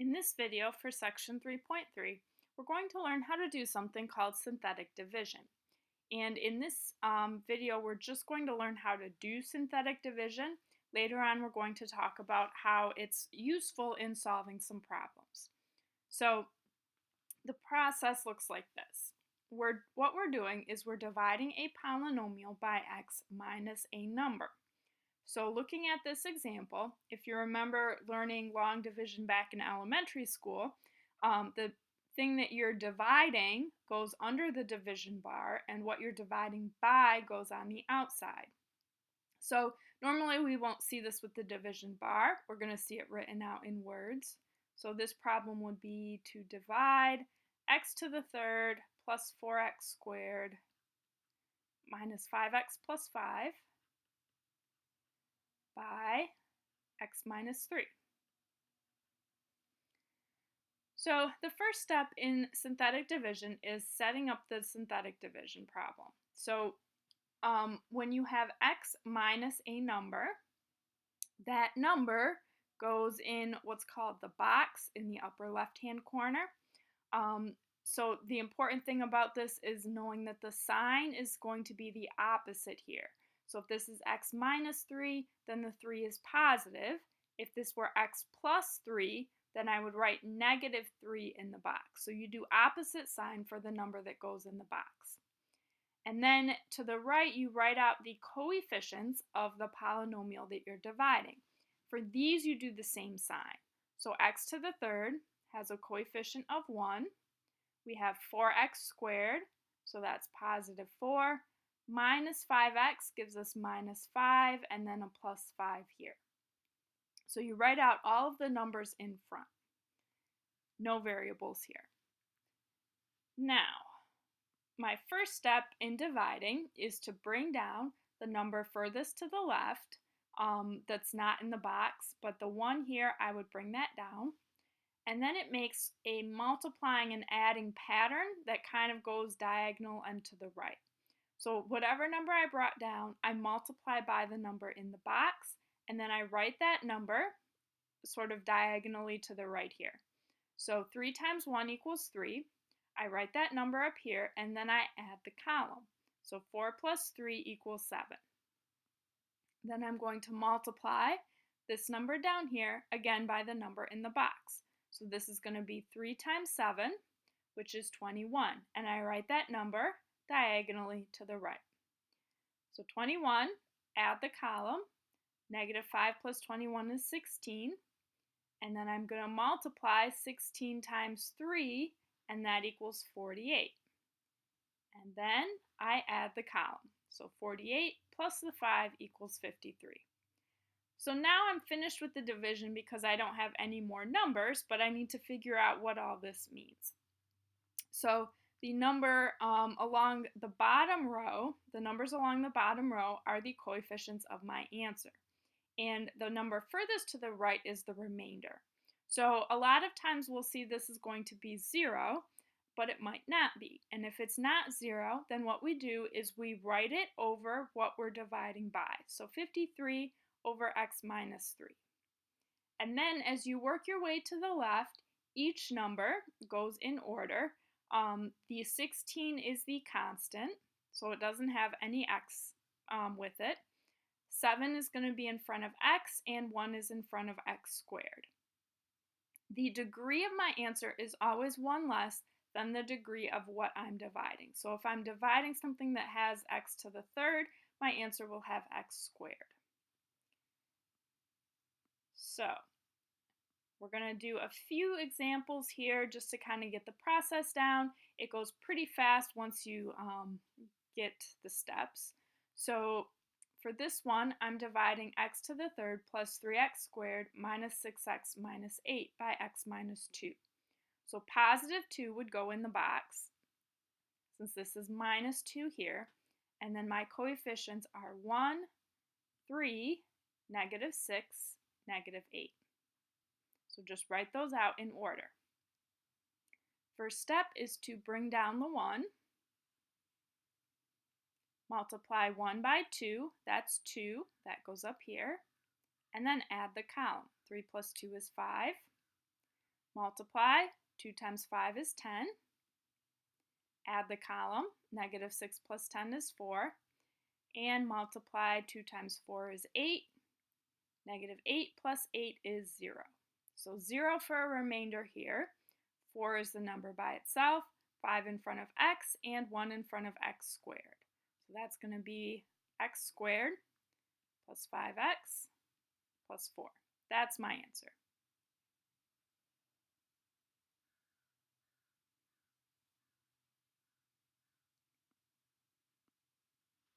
In this video for section 3.3, we're going to learn how to do something called synthetic division. And in this video, we're just going to learn how to do synthetic division. Later on, we're going to talk about how it's useful in solving some problems. So the process looks like this. What we're doing is we're dividing a polynomial by x minus a number. So looking at this example, if you remember learning long division back in elementary school, the thing that you're dividing goes under the division bar, and what you're dividing by goes on the outside. So normally we won't see this with the division bar. We're going to see it written out in words. So this problem would be to divide x to the third plus 4x squared minus 5x plus 5 by x minus 3. So the first step in synthetic division is setting up the synthetic division problem. So when you have x minus a number, that number goes in what's called the box in the upper left-hand corner. So the important thing about this is knowing that the sign is going to be the opposite here. So if this is x minus 3, then the 3 is positive. If this were x plus 3, then I would write negative 3 in the box. So you do opposite sign for the number that goes in the box. And then to the right, you write out the coefficients of the polynomial that you're dividing. For these, you do the same sign. So x to the third has a coefficient of 1. We have 4x squared, so that's positive 4. Minus 5x gives us minus 5, and then a plus 5 here. So you write out all of the numbers in front. No variables here. Now, my first step in dividing is to bring down the number furthest to the left that's not in the box, but the one here, I would bring that down. And then it makes a multiplying and adding pattern that kind of goes diagonal and to the right. So whatever number I brought down, I multiply by the number in the box, and then I write that number sort of diagonally to the right here. So 3 times 1 equals 3. I write that number up here, and then I add the column. So 4 plus 3 equals 7. Then I'm going to multiply this number down here, again by the number in the box. So this is going to be 3 times 7, which is 21. And I write that number diagonally to the right. So 21, add the column. Negative 5 plus 21 is 16. And then I'm going to multiply 16 times 3, and that equals 48. And then I add the column. So 48 plus the 5 equals 53. So now I'm finished with the division because I don't have any more numbers, but I need to figure out what all this means. So the number along the bottom row, the numbers along the bottom row are the coefficients of my answer. And the number furthest to the right is the remainder. So a lot of times we'll see this is going to be 0, but it might not be. And if it's not 0, then what we do is we write it over what we're dividing by. So 53 over x minus 3. And then as you work your way to the left, each number goes in order. The 16 is the constant, so it doesn't have any x with it. 7 is going to be in front of x, and 1 is in front of x squared. The degree of my answer is always 1 less than the degree of what I'm dividing. So if I'm dividing something that has x to the third, my answer will have x squared. So we're going to do a few examples here just to kind of get the process down. It goes pretty fast once you get the steps. So for this one, I'm dividing x to the third plus 3x squared minus 6x minus 8 by x minus 2. So positive 2 would go in the box, since this is minus 2 here. And then my coefficients are 1, 3, negative 6, negative 8. So just write those out in order. First step is to bring down the 1. Multiply 1 by 2, that's 2, that goes up here. And then add the column. 3 plus 2 is 5. Multiply, 2 times 5 is 10. Add the column, negative 6 plus 10 is 4. And multiply, 2 times 4 is 8. Negative 8 plus 8 is 0. So 0 for a remainder here. 4 is the number by itself, 5 in front of x, and 1 in front of x squared. So that's going to be x squared plus 5x plus 4. That's my answer.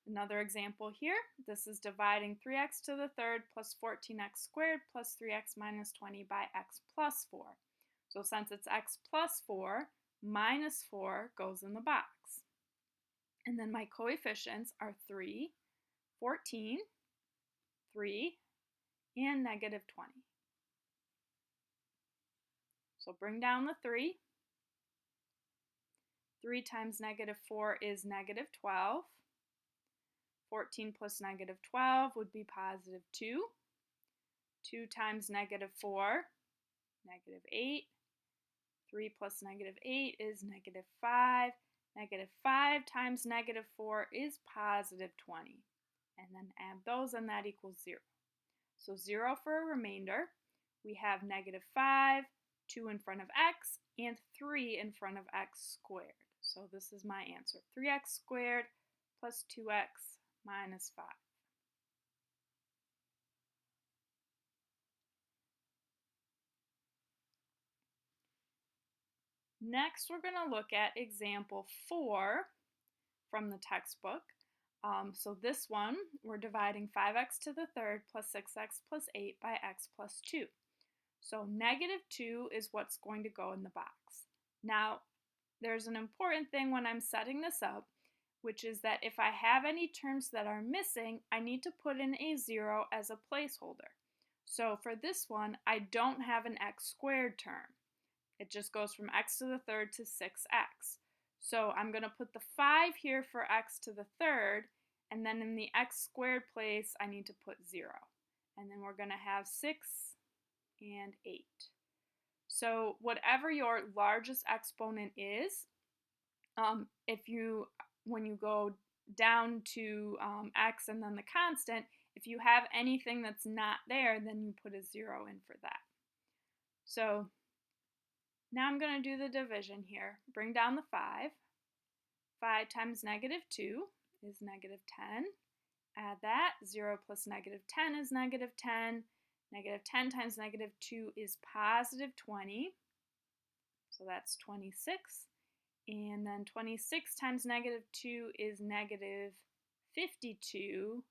Another example here, this is dividing 3x to the third plus 14x squared plus 3x minus 20 by x plus 4. So since it's x plus 4, minus 4 goes in the box. And then my coefficients are 3, 14, 3, and negative 20. So bring down the 3. 3 times negative 4 is negative 12. 14 plus negative 12 would be positive 2. 2 times negative 4, negative 8. 3 plus negative 8 is negative 5. Negative 5 times negative 4 is positive 20. And then add those and that equals 0. So 0 for a remainder. We have negative 5, 2 in front of x, and 3 in front of x squared. So this is my answer. 3x squared plus 2x minus 5. Next, we're going to look at example 4 from the textbook. So this one, we're dividing 5x to the third plus 6x plus 8 by x plus 2. So negative 2 is what's going to go in the box. Now, there's an important thing when I'm setting this up, which is that if I have any terms that are missing, I need to put in a 0 as a placeholder. So for this one, I don't have an x squared term. It just goes from x to the third to 6x. So I'm going to put the 5 here for x to the third, and then in the x squared place, I need to put 0. And then we're going to have 6 and 8. So whatever your largest exponent is, when you go down to x and then the constant, if you have anything that's not there, then you put a 0 in for that. So now I'm going to do the division here. Bring down the 5. 5 times negative 2 is negative 10. Add that. 0 plus negative 10 is negative 10. Negative 10 times negative 2 is positive 20. So that's 26. And then 26 times negative 2 is negative 52.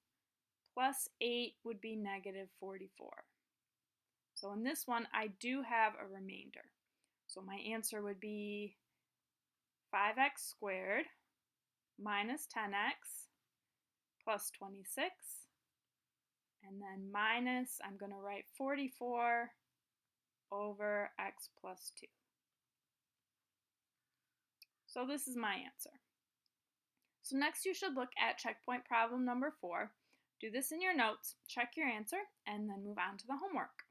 Plus 8 would be negative 44. So in this one, I do have a remainder. So my answer would be 5x squared minus 10x plus 26. And then minus, I'm going to write 44 over x plus 2. So this is my answer. So next you should look at checkpoint problem number 4. Do this in your notes, check your answer, and then move on to the homework.